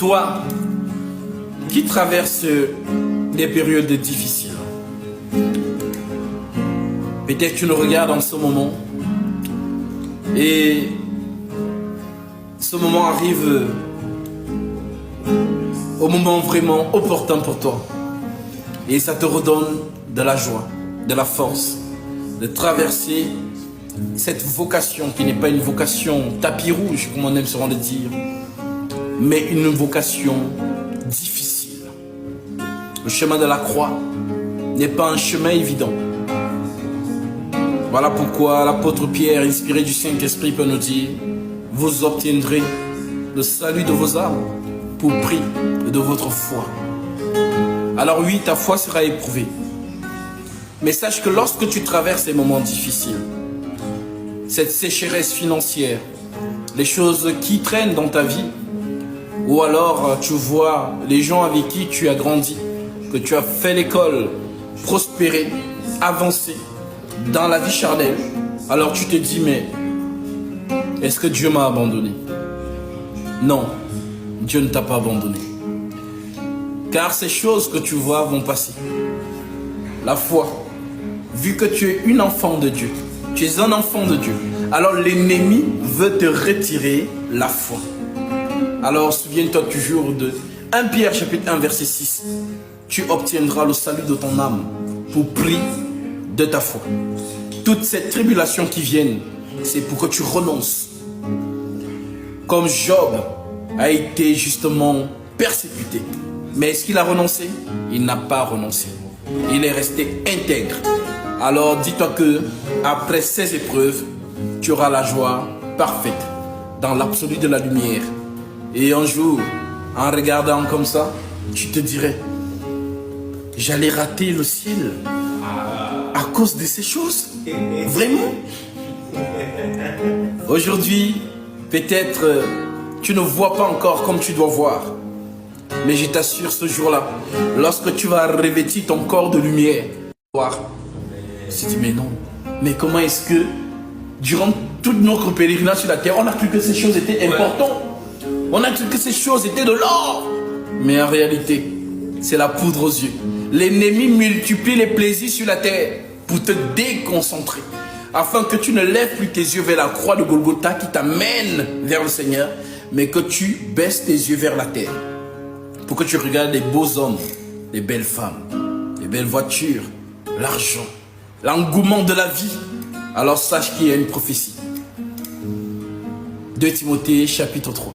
Toi qui traverses des périodes difficiles, peut-être tu nous regardes en ce moment et ce moment arrive au moment vraiment opportun pour toi et ça te redonne de la joie, de la force de traverser cette vocation qui n'est pas une vocation tapis rouge comme on aime souvent le dire, mais une vocation difficile. Le chemin de la croix n'est pas un chemin évident. Voilà pourquoi l'apôtre Pierre, inspiré du Saint-Esprit, peut nous dire: vous obtiendrez le salut de vos âmes pour prix de votre foi. Alors oui, ta foi sera éprouvée. Mais sache que lorsque tu traverses ces moments difficiles, cette sécheresse financière, les choses qui traînent dans ta vie, ou alors tu vois les gens avec qui tu as grandi, que tu as fait l'école, prospérer, avancer dans la vie charnelle, alors tu te dis: mais est-ce que Dieu m'a abandonné? Non, Dieu ne t'a pas abandonné. Car ces choses que tu vois vont passer. La foi, vu que tu es une enfant de Dieu, tu es un enfant de Dieu, alors l'ennemi veut te retirer la foi. Alors souviens-toi toujours de 1 Pierre chapitre 1 verset 6. Tu obtiendras le salut de ton âme pour prix de ta foi. Toutes ces tribulations qui viennent, c'est pour que tu renonces. Comme Job a été justement persécuté. Mais est-ce qu'il a renoncé? Il n'a pas renoncé. Il est resté intègre. Alors dis-toi que après ces épreuves, tu auras la joie parfaite dans l'absolu de la lumière. Et un jour, en regardant comme ça, tu te dirais: j'allais rater le ciel à cause de ces choses. Vraiment? Aujourd'hui, peut-être tu ne vois pas encore comme tu dois voir. Mais je t'assure, ce jour-là, lorsque tu vas revêtir ton corps de lumière, tu te dis: mais non, mais comment est-ce que durant toute notre pèlerinage sur la terre, on a cru que ces choses étaient importantes, on a cru que ces choses étaient de l'or, mais en réalité, c'est la poudre aux yeux. L'ennemi multiplie les plaisirs sur la terre pour te déconcentrer, afin que tu ne lèves plus tes yeux vers la croix de Golgotha qui t'amène vers le Seigneur, mais que tu baisses tes yeux vers la terre, pour que tu regardes les beaux hommes, les belles femmes, les belles voitures, l'argent, l'engouement de la vie. Alors sache qu'il y a une prophétie. 2 Timothée chapitre 3.